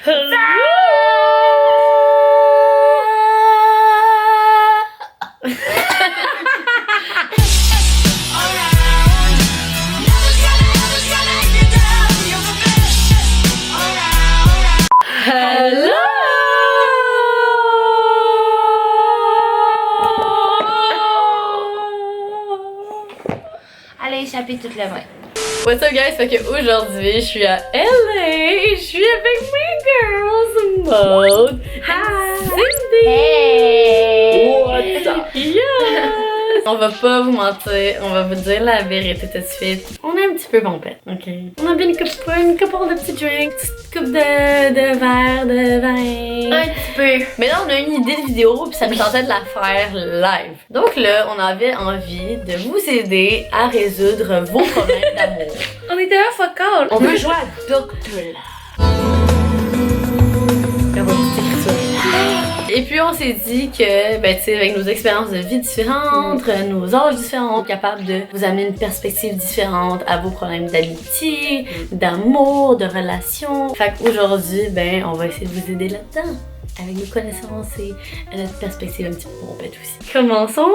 Allez, échapper toute la main. What's up guys, fait qu'aujourd'hui je suis à LA, je suis avec mes girls, Maud, Cindy, Hey! What's up? Yes! On va pas vous mentir, on va vous dire la vérité tout de suite. On est un petit peu pompette, ok? On a bien une couple de petits drinks, une coupe de verre, de vin. Un petit peu. Mais là on a une idée de vidéo puis ça nous tentait de la faire live. Donc là on avait envie de vous aider à résoudre vos problèmes d'amour. On était là, fuck all. On veut jouer à Doctor Love. Et puis on s'est dit que, ben tu sais, avec nos expériences de vie différentes, nos âges différents, capables de vous amener une perspective différente à vos problèmes d'amitié, d'amour, de relations. Fait qu'aujourd'hui, ben on va essayer de vous aider là-dedans. Avec nos connaissances et notre perspective un petit peu pompette aussi. Commençons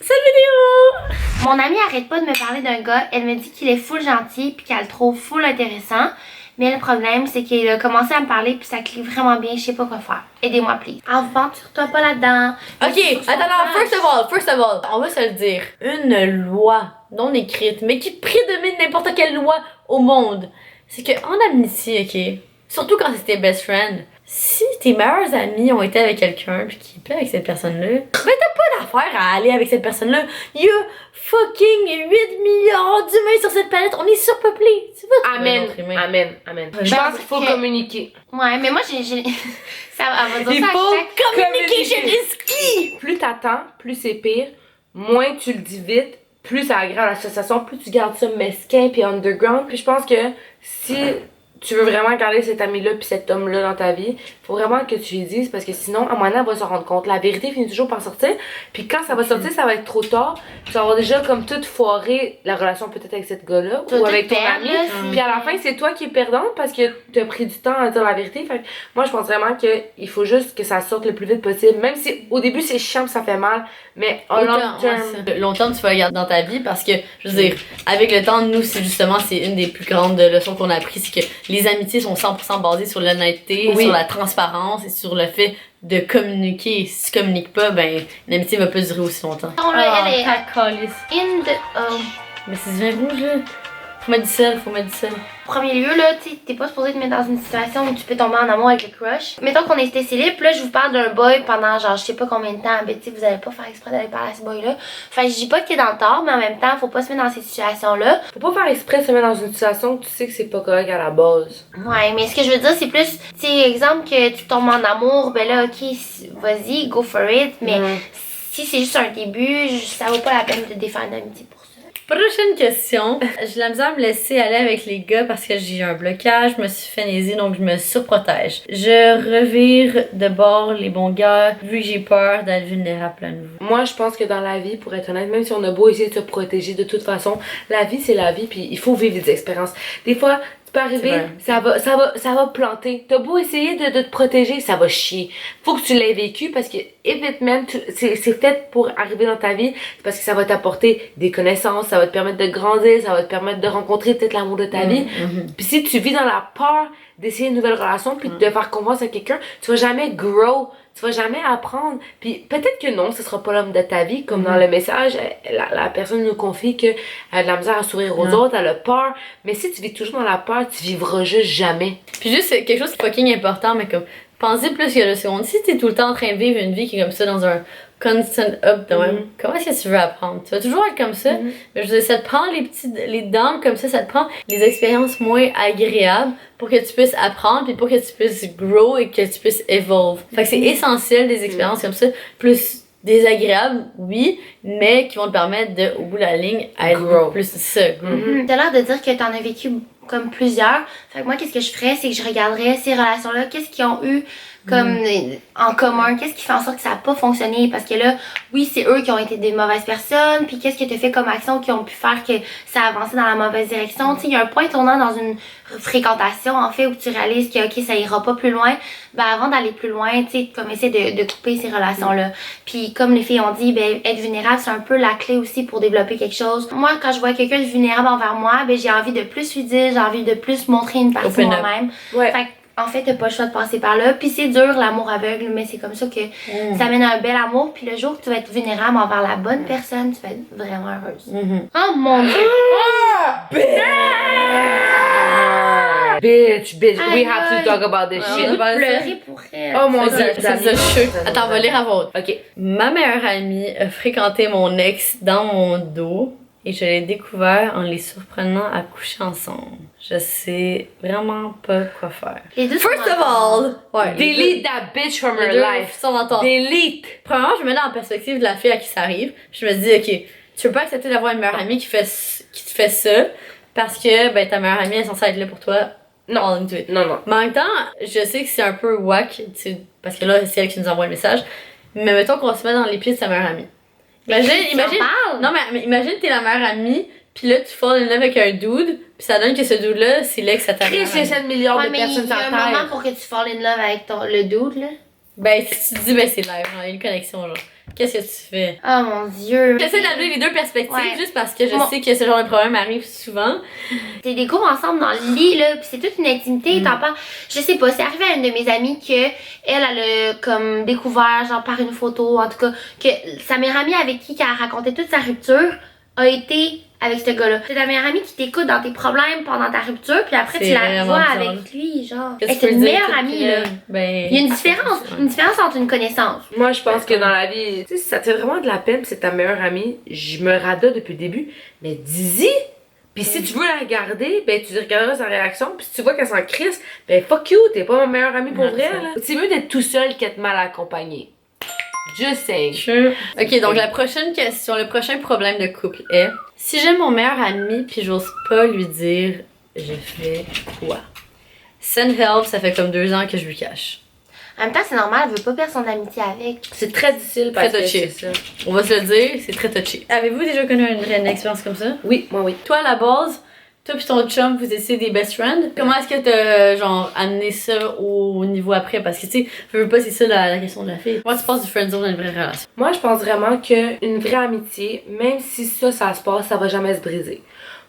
cette vidéo! Mon amie arrête pas de me parler d'un gars. Elle me dit qu'il est full gentil puis qu'elle le trouve full intéressant. Mais le problème, c'est qu'il a commencé à me parler puis ça clique vraiment bien. Je sais pas quoi faire. Aidez-moi, please. Aventure-toi pas là-dedans. Ok, attends, first of all, on va se le dire. Une loi non écrite, mais qui prédomine n'importe quelle loi au monde, c'est qu'en amitié, ok, surtout quand c'est tes best friends, si tes meilleurs amis ont été avec quelqu'un pis qui plaît avec cette personne-là, ben t'as pas d'affaire à aller avec cette personne-là. Il y a fucking 8 milliards d'humains sur cette planète, on est surpeuplé. Tu vas trouver un autre humain. Amen. Je pense qu'il faut communiquer. Ouais, mais moi, j'ai... Ça va dire Il ça à faut chaque... communication is key! Plus t'attends, plus c'est pire. Moins tu le dis vite, plus ça aggrave la situation, plus tu gardes ça mesquin puis underground. Puis je pense que si tu veux vraiment garder cet ami-là puis cet homme-là dans ta vie, faut vraiment que tu lui dises parce que sinon, à un moment donné, elle va se rendre compte. La vérité finit toujours par sortir. Puis quand ça va sortir, ça va être trop tard. Tu vas avoir déjà comme tout foiré la relation peut-être avec cette gars-là ou avec ton ami. Puis à la fin, c'est toi qui es perdante parce que tu as pris du temps à dire la vérité. Fait que moi, je pense vraiment qu'il faut juste que ça sorte le plus vite possible. Même si au début, c'est chiant, ça fait mal. Mais en long terme... Longtemps, tu vas le garder dans ta vie parce que, je veux dire, avec le temps, nous, c'est une des plus grandes leçons qu'on a apprises, c'est que les amitiés sont 100% basées sur l'honnêteté, sur la transparence et sur le fait de communiquer. Si tu communiques pas, ben, l'amitié va pas durer aussi longtemps. Elle est In the... Mais c'est du vin rouge, là. Faut mettre du sel. Premier lieu, là, tu sais, t'es pas supposé te mettre dans une situation où tu peux tomber en amour avec le crush. Mettons qu'on était célib, là, je vous parle d'un boy pendant genre je sais pas combien de temps, ben tu sais, vous allez pas faire exprès d'aller parler à ce boy-là. Fait que je dis pas qu'il est dans le tort, mais en même temps, faut pas se mettre dans ces situations-là. Faut pas faire exprès de se mettre dans une situation où tu sais que c'est pas correct à la base. Ouais, mais ce que je veux dire, c'est plus, tu sais, exemple que tu tombes en amour, ben là, ok, vas-y, go for it, mais si c'est juste un début, ça vaut pas la peine de défendre l'amitié pour ça. Prochaine question. J'ai la misère à me laisser aller avec les gars parce que j'ai un blocage, je me suis fait niaiser donc je me surprotège. Je revire de bord les bons gars vu que j'ai peur d'être vulnérable à nouveau. Moi, je pense que dans la vie, pour être honnête, même si on a beau essayer de se protéger de toute façon, la vie c'est la vie puis il faut vivre des expériences. Des fois, tu peux arriver, ça va planter. T'as beau essayer de te protéger, ça va chier. Faut que tu l'aies vécu parce que évidemment, c'est fait pour arriver dans ta vie. C'est parce que ça va t'apporter des connaissances, ça va te permettre de grandir, ça va te permettre de rencontrer peut-être l'amour de ta vie. Puis si tu vis dans la peur d'essayer une nouvelle relation puis de faire confiance à quelqu'un, tu vas jamais grow. Tu vas jamais apprendre. Puis peut-être que non, ce sera pas l'homme de ta vie. Comme dans le message, la personne nous confie qu'elle a de la misère à sourire aux autres, elle a peur. Mais si tu vis toujours dans la peur, tu vivras juste jamais. Puis juste quelque chose de fucking important, mais comme, pensez plus que le second. Si t'es tout le temps en train de vivre une vie qui est comme ça dans un constant up de même, comment est-ce que tu veux apprendre? Tu vas toujours être comme ça, mais je veux dire, ça te prend les dents comme ça te prend les expériences moins agréables pour que tu puisses apprendre puis pour que tu puisses grow et que tu puisses evolve. Fait que c'est essentiel des expériences comme ça, plus désagréables, oui, mais qui vont te permettre de, au bout de la ligne, être plus ça. T'as l'air de dire que t'en as vécu comme plusieurs. Fait que moi, qu'est-ce que je ferais, c'est que je regarderais ces relations-là, qu'est-ce qu'ils ont eu comme en commun, qu'est-ce qui fait en sorte que ça n'a pas fonctionné, parce que là, oui, c'est eux qui ont été des mauvaises personnes, puis qu'est-ce que tu as fait comme action qui ont pu faire que ça a avancé dans la mauvaise direction. Tu sais, il y a un point tournant dans une fréquentation, en fait, où tu réalises que, ok, ça ira pas plus loin. Ben, avant d'aller plus loin, tu sais, comme essayer de couper ces relations-là. Puis, comme les filles ont dit, ben, être vulnérable, c'est un peu la clé aussi pour développer quelque chose. Moi, quand je vois quelqu'un de vulnérable envers moi, ben, j'ai envie de plus lui dire, j'ai envie de plus montrer une partie de moi-même. Ouais. Fait en fait, t'as pas le choix de passer par là. Puis c'est dur, l'amour aveugle, mais c'est comme ça que ça mène à un bel amour. Puis le jour que tu vas être vulnérable envers la bonne personne, tu vas être vraiment heureuse. Oh mon Dieu! Bitch, we Aïe, have to aïe. talk about this J'ai shit. envie de pleurer pour elle. Oh mon dieu, Ça nous a choqué. Attends, on va lire à votre. Ok. Ma meilleure amie a fréquenté mon ex dans mon dos et je l'ai découvert en les surprenant à coucher ensemble. Je sais vraiment pas quoi faire. Les deux First sont of all, ouais, Delete that bitch from les her deux life. sont dans ton- Delete. Premièrement, je me mets dans la perspective de la fille à qui ça arrive. Je me dis, ok, tu peux pas accepter d'avoir une meilleure amie qui te fait ça parce que ben, ta meilleure amie est censée être là pour toi. Non. all into it. Non, non. Mais en même temps, je sais que c'est un peu whack, tu sais, parce que là, c'est elle qui nous envoie le message. Mais mettons qu'on se met dans les pieds de sa meilleure amie. Imagine, non mais imagine t'es la meilleure amie, puis là tu fall in love avec un dude, puis ça donne que ce dude-là, c'est l'ex à ta meilleure Chris, il y a amie. 7 milliards Ouais, de mais il personnes y sur a un Terre. moment pour que tu fall in love avec le dude, là. Ben si tu te dis, ben c'est live, genre, il y a une connexion, genre. Qu'est-ce que tu fais? Oh mon Dieu. J'essaie d'amener les deux perspectives Ouais. juste parce que je Moi- sais que ce genre de problème arrive souvent. T'es des cours ensemble dans le lit, là, pis c'est toute une intimité, t'en parles. Je sais pas, c'est arrivé à une de mes amies que elle a comme découvert, genre par une photo, en tout cas, que sa meilleure amie avec qui elle a raconté toute sa rupture a été avec ce gars-là. C'est ta meilleure amie qui t'écoute dans tes problèmes pendant ta rupture, puis après C'est tu la vraiment vois bizarre. avec lui, genre. Qu'est-ce Hey, que c'est tu une peux dire, meilleure tout amie, que, là. Ben, Il y a une différence entre une connaissance. Moi, je pense que dans la vie, tu sais, si ça te fait vraiment de la peine, pis c'est ta meilleure amie, je me rada depuis le début, mais dis-y! Pis si tu veux la regarder, ben tu regarderas sa réaction, pis si tu vois qu'elle s'en crisse, ben fuck you, t'es pas ma meilleure amie pour Non, vrai, ça. là. C'est mieux d'être tout seul qu'être mal accompagné. Just saying. Sure. Ok, donc la prochaine question, le prochain problème de couple est si j'aime mon meilleur ami puis j'ose pas lui dire, je fais quoi? Send help, ça fait comme 2 ans que je lui cache. En même temps, c'est normal, elle veut pas perdre son amitié avec. C'est très difficile parce Très que touché. c'est ça. On va se le dire, c'est très touché. Avez-vous déjà connu une expérience comme ça? Oui, moi oui. Toi, à la base, toi pis ton chum, vous étiez des best friends. Comment est-ce que t'as, genre, amené ça au niveau après? Parce que, tu sais, je veux pas, c'est ça la question de la fille. Moi, tu passes du friendzone à une vraie relation. Moi, je pense vraiment qu'une vraie amitié, même si ça se passe, ça va jamais se briser.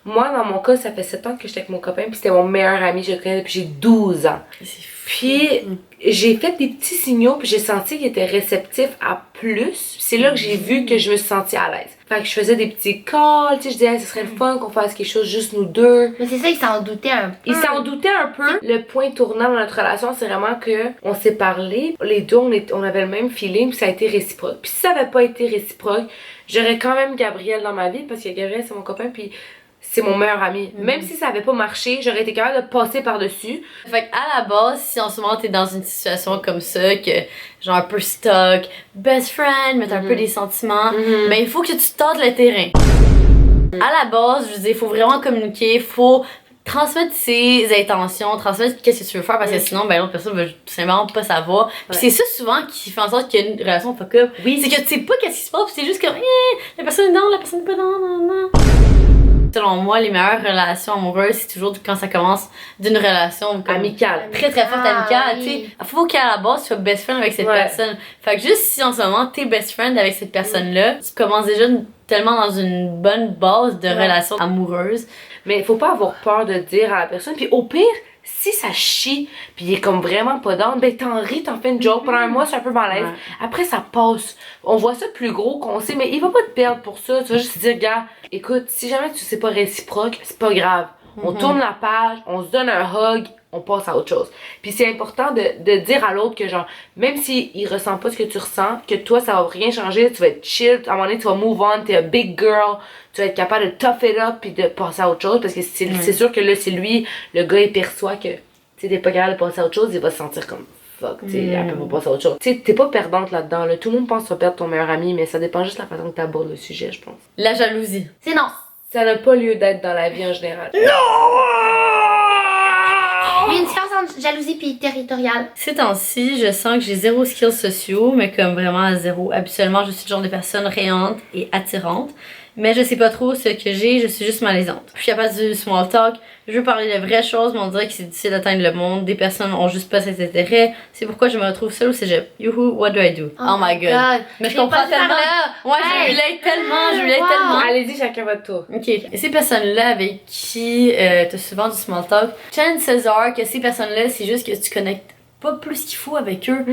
Moi, dans mon cas, ça fait 7 ans que j'étais avec mon copain, puis c'était mon meilleur ami, je le connais depuis j'ai 12 ans. C'est fou. Puis, j'ai fait des petits signaux, puis j'ai senti qu'il était réceptif à plus. C'est là que j'ai vu que je me suis sentie à l'aise. Fait que je faisais des petits calls, tu sais, je disais, hey, ce serait le fun qu'on fasse quelque chose juste nous deux. Mais c'est ça, il s'en doutait un peu. Il s'en doutait un peu. Le point tournant dans notre relation, c'est vraiment que on s'est parlé. Les deux, on avait le même feeling, puis ça a été réciproque. Puis si ça avait pas été réciproque, j'aurais quand même Gabriel dans ma vie, parce que Gabriel, c'est mon copain, puis c'est mon meilleur ami. Même si ça avait pas marché, j'aurais été capable de passer par-dessus. Fait qu'à la base, si en ce moment t'es dans une situation comme ça, que genre un peu stuck, best friend, mais t'as un peu des sentiments, mais il faut que tu tentes le terrain. À la base, je veux dire, il faut vraiment communiquer, faut transmettre ses intentions, transmettre qu'est-ce que tu veux faire parce que sinon, ben l'autre personne va tout simplement pas savoir. Puis c'est ça souvent qui fait en sorte qu'il y a une relation fuck up. Oui. C'est que tu sais pas qu'est-ce qui se passe, puis c'est juste comme, la personne est dans, la personne est pas dans, non. Selon moi, les meilleures relations amoureuses, c'est toujours quand ça commence d'une relation comme Amicale. très très forte Ah, amicale, oui. tu sais. Faut qu'à la base, tu sois best friend avec cette Ouais. personne. Fait que juste si en ce moment, t'es best friend avec cette personne-là, tu commences déjà tellement dans une bonne base de relation amoureuse. Mais il faut pas avoir peur de dire à la personne. Puis au pire, si ça chie, puis il est comme vraiment pas down, ben t'en ris, t'en fais une joke. Pendant un mois, c'est un peu malaise. Ouais. Après, ça passe. On voit ça plus gros qu'on sait, mais il va pas te perdre pour ça. Tu vas juste dire, gars, écoute, si jamais tu sais pas réciproque, c'est pas grave. On tourne la page, on se donne un hug, on passe à autre chose. Puis c'est important de dire à l'autre que genre, même s'il ressent pas ce que tu ressens, que toi ça va rien changer, tu vas être chill, à un moment donné tu vas move on, t'es a big girl, tu vas être capable de tough it up puis de passer à autre chose parce que c'est sûr que là c'est lui, le gars il perçoit que tu sais t'es pas capable de passer à autre chose, il va se sentir comme fuck, tu sais, après on va passer à autre chose. Tu sais, t'es pas perdante là-dedans, là. Tout le monde pense que tu vas perdre ton meilleur ami, mais ça dépend juste de la façon que t'abordes le sujet, je pense. La jalousie. C'est non. Ça n'a pas lieu d'être dans la vie en général. Il y a une différence entre jalousie puis territoriale. Ces temps-ci, je sens que j'ai zéro skills sociaux, mais comme vraiment à zéro. Habituellement, je suis le genre de personne rayonnante et attirante. Mais je sais pas trop ce que j'ai, je suis juste malaisante. Je suis capable du small talk, je veux parler de vraies choses, mais on dirait que c'est difficile d'atteindre le monde. Des personnes ont juste pas cet intérêt. C'est pourquoi je me retrouve seule au cégep. Youhou, what do I do? Oh my god. Mais je comprends tellement. Ouais, je relate tellement, je relate tellement. Allez-y, chacun votre tour. Ok. Et ces personnes-là avec qui t'as souvent du small talk, chances are que ces personnes-là, c'est juste que tu connectes pas plus qu'il faut avec eux.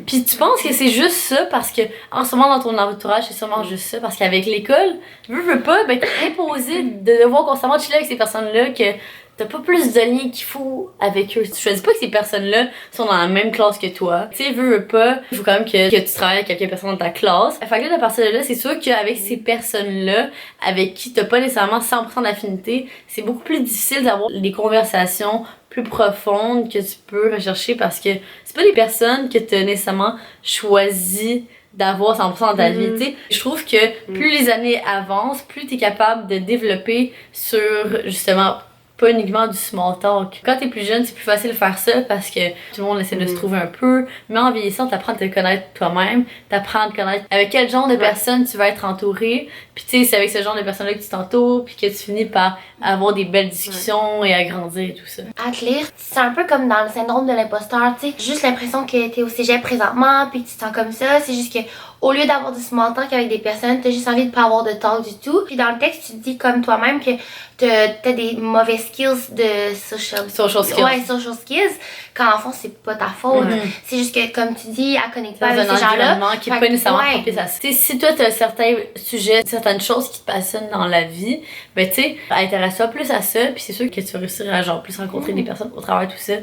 Puis tu penses que c'est juste ça parce que en ce moment dans ton entourage c'est sûrement juste ça parce qu'avec l'école, veux pas, ben t'es imposé de devoir constamment chiller avec ces personnes-là que t'as pas plus de liens qu'il faut avec eux. Tu choisis pas que ces personnes-là sont dans la même classe que toi. Tu sais, veux pas, il faut quand même que tu travailles avec quelques personnes dans ta classe. Fait que là, à partir de là, c'est sûr qu'avec ces personnes-là, avec qui t'as pas nécessairement 100% d'affinité, c'est beaucoup plus difficile d'avoir des conversations plus profondes que tu peux rechercher parce que c'est pas des personnes que t'as nécessairement choisi d'avoir 100% dans ta vie, tu sais. Je trouve que plus les années avancent, plus t'es capable de développer sur, justement, pas uniquement du small talk. Quand t'es plus jeune, c'est plus facile de faire ça parce que tout le monde essaie de se trouver un peu. Mais en vieillissant, t'apprends à te connaître toi-même. T'apprends à te connaître avec quel genre de personnes tu vas être entouré. Puis tu sais, c'est avec ce genre de personnes-là que tu t'entoures puis que tu finis par avoir des belles discussions et à grandir et tout ça. À te lire, c'est un peu comme dans le syndrome de l'imposteur, tu sais. Juste l'impression que t'es au cégep présentement puis que tu te sens comme ça. C'est juste que au lieu d'avoir du small talk avec des personnes, t'as juste envie de pas avoir de talk du tout. Puis dans le texte, tu te dis comme toi-même que t'as des mauvais skills de social skills. Ouais, social skills. Quand en fond, c'est pas ta faute. C'est juste que, comme tu dis, à connecter pas avec ces gens-là. Qui est pas nécessairement propice à ça. T'sais, si toi, t'as certains sujets, certaines choses qui te passionnent dans la vie, ben tu sais, intéresse-toi plus à ça. Puis c'est sûr que tu vas réussir à genre plus rencontrer des personnes au travers de tout ça.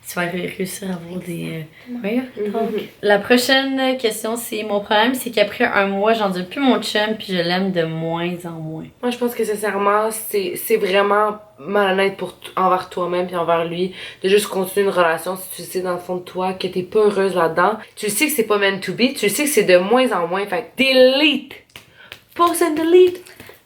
Tu vas réussir à avoir des meilleurs talks. La prochaine question, c'est mon problème, c'est qu'après un mois, j'endure plus mon chum puis je l'aime de moins en moins. Moi, je pense que sincèrement, c'est vraiment malhonnête envers toi-même puis envers lui de juste continuer une relation si tu sais dans le fond de toi que t'es pas heureuse là-dedans. Tu sais que c'est pas meant to be, tu sais que c'est de moins en moins. Fait que delete! Post and delete!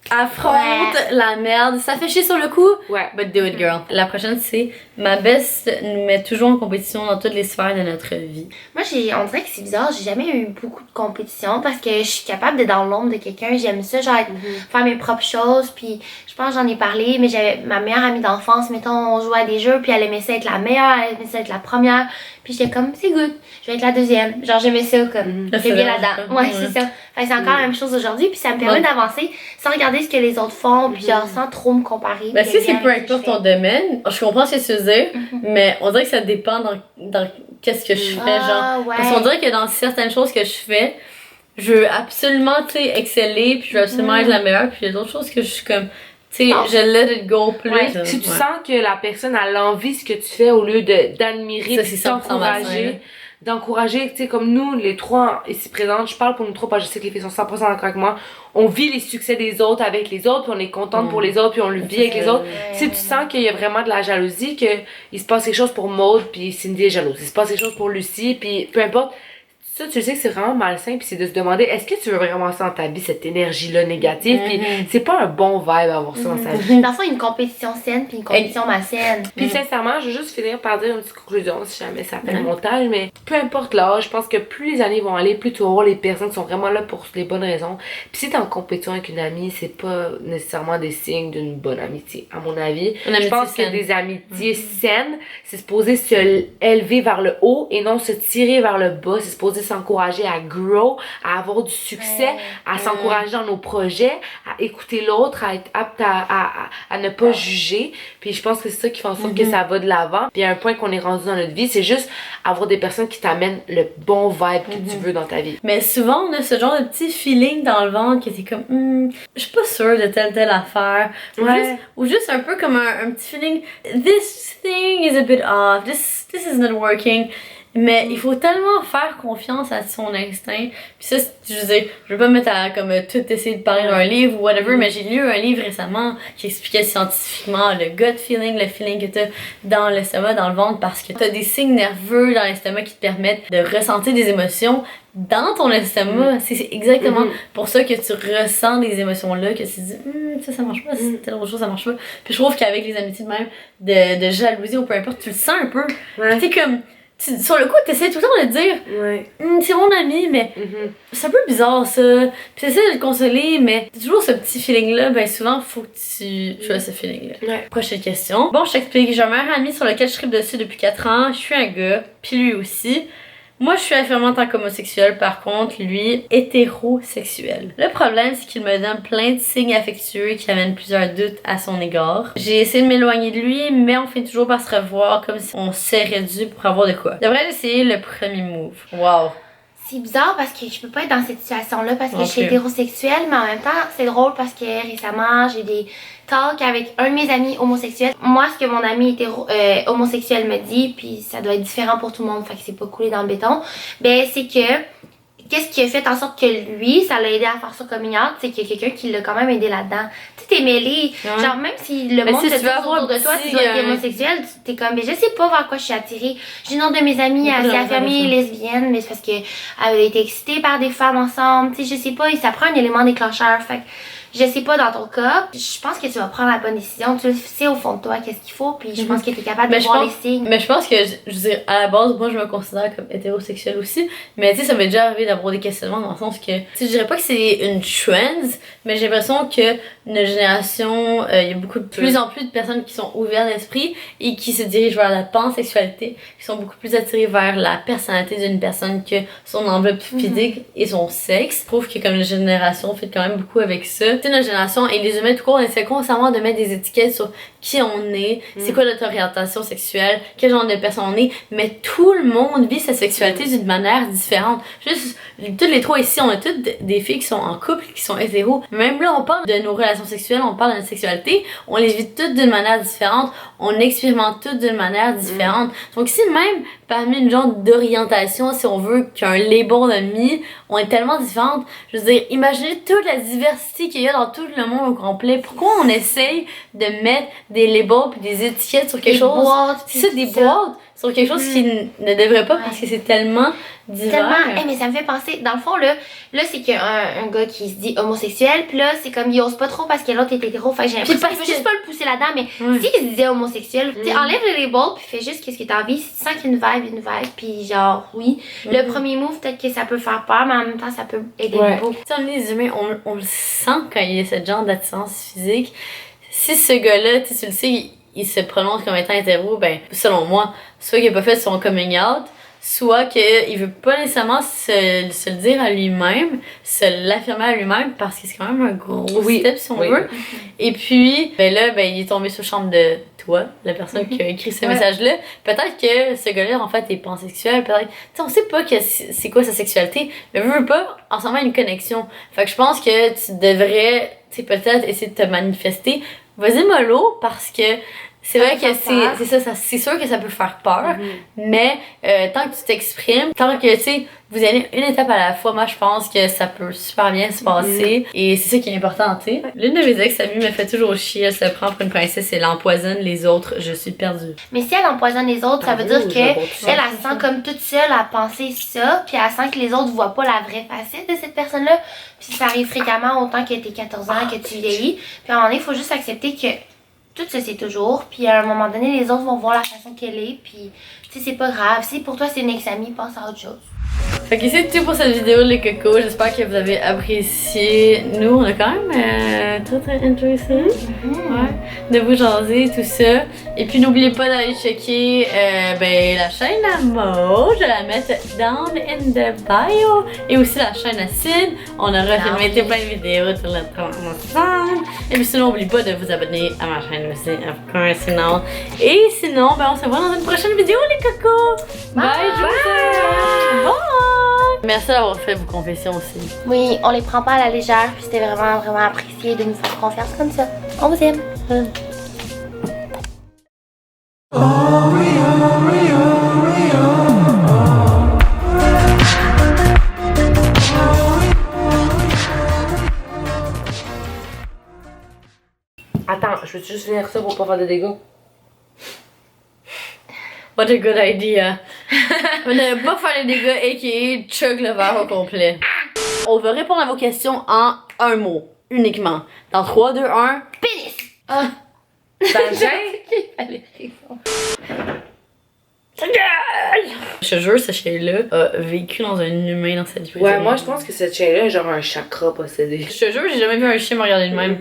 Affronte la merde. Ça fait chier sur le coup? Ouais. But do it, girl. La prochaine, c'est ma best nous met toujours en compétition dans toutes les sphères de notre vie. Moi, on dirait que c'est bizarre. J'ai jamais eu beaucoup de compétition parce que je suis capable d'être dans l'ombre de quelqu'un. J'aime ça, genre faire mes propres choses. Puis je pense que j'en ai parlé, mais j'avais ma meilleure amie d'enfance. Mettons, on jouait à des jeux, puis elle aimait ça être la meilleure, elle aimait ça être la première. Puis j'étais comme, c'est good, je vais être la deuxième. Genre, j'aimais ça, comme, j'étais bien là-dedans. Ouais, c'est ça. Fait que c'est encore la même chose aujourd'hui, puis ça me permet d'avancer sans regarder ce que les autres font, puis genre, sans trop me comparer. Ben, si c'est peu importe ton domaine, je comprends ce que tu veux dire, mais on dirait que ça dépend dans qu'est-ce que je fais, genre. Parce qu'on dirait que dans certaines choses que je fais, je veux absolument, tu sais, exceller, puis je veux absolument être la meilleure, puis il y a d'autres choses que je suis comme. Tu sais, je let it go plus. Si tu sens que la personne a l'envie de ce que tu fais au lieu d'admirer, d'encourager, tu sais, comme nous, les trois ici présentes, je parle pour nous trois parce que je sais que les filles sont 100% d'accord avec moi, on vit les succès des autres avec les autres, puis on est contente pour les autres, puis on le vit avec les autres. Si tu sens qu'il y a vraiment de la jalousie, qu'il se passe quelque chose pour Maud, puis Cindy est jalouse, il se passe quelque chose pour Lucie, puis peu importe, ça, tu sais que c'est vraiment malsain, puis c'est de se demander est-ce que tu veux vraiment ça dans ta vie, cette énergie-là négative, puis c'est pas un bon vibe avoir ça dans sa vie. Dans le fond, il y a une compétition saine, puis une compétition malsaine. Puis sincèrement, je veux juste finir par dire une petite conclusion, si jamais ça fait le montage, mais peu importe l'âge, je pense que plus les années vont aller, plus tu vas voir les personnes qui sont vraiment là pour les bonnes raisons. Puis si t'es en compétition avec une amie, c'est pas nécessairement des signes d'une bonne amitié, à mon avis. Je pense que des amitiés saines, c'est supposé se élever vers le haut et non se tirer vers le bas, c'est supposé s'encourager à grow, à avoir du succès, à s'encourager dans nos projets, à écouter l'autre, à être apte à ne pas juger. Puis je pense que c'est ça qui fait en sorte que ça va de l'avant. Puis un point qu'on est rendu dans notre vie, c'est juste avoir des personnes qui t'amènent le bon vibe que tu veux dans ta vie. Mais souvent, on a ce genre de petit feeling dans le ventre que t'es comme, je suis pas sûre de telle affaire. Ou juste un peu comme un petit feeling, this thing is a bit off, this is not working. Mais il faut tellement faire confiance à son instinct. Puis ça, je veux dire, je veux pas me mettre à comme tout essayer de parler d'un livre ou whatever, mais j'ai lu un livre récemment qui expliquait scientifiquement le gut feeling, le feeling que t'as dans l'estomac, dans le ventre, parce que t'as des signes nerveux dans l'estomac qui te permettent de ressentir des émotions dans ton estomac. C'est exactement pour ça que tu ressens des émotions-là, que tu te dis ça marche pas, telle autre chose ça marche pas. Puis je trouve qu'avec les amitiés de même, de jalousie ou peu importe, tu le sens un peu. Ouais. Tu sais, comme sur le coup, t'essaies tout le temps de dire c'est mon ami, mais c'est un peu bizarre ça. Puis t'essaies de le consoler, mais t'as toujours ce petit feeling-là. Ben souvent, faut que tu as ce feeling-là. Ouais. Prochaine question. Bon, je t'explique. J'ai un meilleur ami sur lequel je tripe dessus depuis 4 ans. Je suis un gars, puis lui aussi. Moi, je suis affirmée en tant qu'homosexuel, par contre, lui, hétérosexuel. Le problème, c'est qu'il me donne plein de signes affectueux qui amènent plusieurs doutes à son égard. J'ai essayé de m'éloigner de lui, mais on finit toujours par se revoir comme si on s'est dû pour avoir de quoi. Devrais essayer le premier move. Wow. C'est bizarre parce que je peux pas être dans cette situation-là parce que je suis hétérosexuelle, mais en même temps, c'est drôle parce que récemment, j'ai des talks avec un de mes amis homosexuels. Moi, ce que mon ami homosexuel me dit, puis ça doit être différent pour tout le monde, fait que c'est pas coulé dans le béton, ben c'est que qu'est-ce qui a fait en sorte que lui, ça l'a aidé à faire ça coming out, c'est qu'il y a quelqu'un qui l'a quand même aidé là-dedans. Tu sais, t'es mêlé. Genre, même si le monde si te tu dit veux avoir autour de toi, tu dois être homosexuel, t'es comme, mais je sais pas vers quoi je suis attirée. J'ai une autre de mes amies, elle s'est affirmée lesbienne, mais c'est parce qu'elle a été excitée par des femmes ensemble. Tu sais, je sais pas, ça prend un élément déclencheur. Fait que, je sais pas dans ton cas, je pense que tu vas prendre la bonne décision. Tu sais au fond de toi qu'est-ce qu'il faut, puis je pense que tu es capable de voir les signes. Mais je pense que, je veux dire, à la base, moi je me considère comme hétérosexuelle aussi, mais tu sais, ça m'est déjà arrivé d'avoir des questionnements dans le sens que, tu sais, je dirais pas que c'est une trend, mais j'ai l'impression que notre génération, il y a beaucoup de plus en plus de personnes qui sont ouvertes d'esprit et qui se dirigent vers la pansexualité, qui sont beaucoup plus attirées vers la personnalité d'une personne que son enveloppe physique et son sexe. Je trouve que comme la génération fait quand même beaucoup avec ça. Tu sais, notre génération et les humains tout court, on essaie constamment de mettre des étiquettes sur qui on est, c'est quoi notre orientation sexuelle, quel genre de personne on est, mais tout le monde vit sa sexualité d'une manière différente. Juste, toutes les trois ici, on a toutes des filles qui sont en couple, qui sont hétéros. Même là, on parle de nos relations sexuelles, on parle de notre sexualité, on les vit toutes d'une manière différente, on expérimente toutes d'une manière différente. Donc si même parmi une genre d'orientation, si on veut qu'un label de mis, on est tellement différentes. Je veux dire, imaginez toute la diversité qu'il y a dans tout le monde au complet. Pourquoi on essaye de mettre des labels puis des étiquettes sur quelque chose? C'est ça, des boîtes sur quelque chose qui ne devrait pas parce que c'est tellement divers. Tellement, mais ça me fait penser, dans le fond, là c'est qu'il y a un gars qui se dit homosexuel, puis là, c'est comme, il ose pas trop parce que l'autre est hétéro, fait que j'ai l'impression qu'il veut juste pas le pousser là-dedans, mais s'il se disait homosexuel, tu enlève le label, puis fais juste qu'est-ce que t'as envie, si tu sens qu'il y a une vibe, puis genre, oui. Le premier move, peut-être que ça peut faire peur, mais en même temps, ça peut aider beaucoup. Tu sais, les humains, on le sent quand il y a ce genre d'attirance physique. Si ce gars-là, tu le sais, il se prononce comme étant hétéro, ben, selon moi, soit qu'il a pas fait son coming out, soit qu'il veut pas nécessairement se le dire à lui-même, se l'affirmer à lui-même, parce que c'est quand même un gros step si on veut. Et puis, ben là, ben, il est tombé sous le champ de toi, la personne qui a écrit ce message-là. Peut-être que ce gars-là, en fait, est pansexuel, peut-être, tu sais, on sait pas que c'est quoi sa sexualité, mais veut pas, ensemble, une connexion. Fait que je pense que tu devrais, tu sais, peut-être essayer de te manifester. Vas-y mollo, parce que c'est vrai que c'est sûr que ça peut faire peur, mais tant que tu t'exprimes, tant que tu sais, vous allez une étape à la fois, moi je pense que ça peut super bien se passer et c'est ça qui est important, tu sais. L'une de mes ex-amies me fait toujours chier, elle se prend pour une princesse, elle empoisonne les autres, je suis perdue. Mais si elle empoisonne les autres, ça veut dire que elle se sent comme toute seule à penser ça, puis elle sent que les autres voient pas la vraie facette de cette personne-là, puis ça arrive fréquemment autant que t'es 14 ans, que tu vieillis, puis à un moment donné, il faut juste accepter que tout ça c'est toujours, puis à un moment donné les autres vont voir la façon qu'elle est, puis tu sais c'est pas grave, si pour toi c'est une ex-amie, passe à autre chose. Fait que c'est tout pour cette vidéo les cocos, j'espère que vous avez apprécié. Nous on a quand même très intéressé de vous jaser tout ça. Et puis n'oubliez pas d'aller checker la chaîne à Mo, je vais la mettre down in the bio, et aussi la chaîne à Sid. On aura filmé plein de vidéos sur le temps ensemble. Et puis sinon n'oubliez pas de vous abonner à ma chaîne aussi, sinon. Et sinon on se voit dans une prochaine vidéo les cocos. Bye. Bye. Merci d'avoir fait vos confessions aussi. Oui, on les prend pas à la légère, puis c'était vraiment apprécié de nous faire confiance comme ça. On vous aime. Oh, Je veux juste finir ça pour pas faire de dégâts. What a good idea. On ne pas faire les dégâts a.k.a. chug le verre au complet. On va répondre à vos questions en un mot, uniquement. Dans 3, 2, 1. Pénis! Ah! Vagin? Fallait répondre. Ta gueule! Je te jure, ce chien-là a vécu dans un humain dans cette vie. Ouais, moi je pense que ce chien-là a genre un chakra possédé. Je te jure, j'ai jamais vu un chien me regarder de même.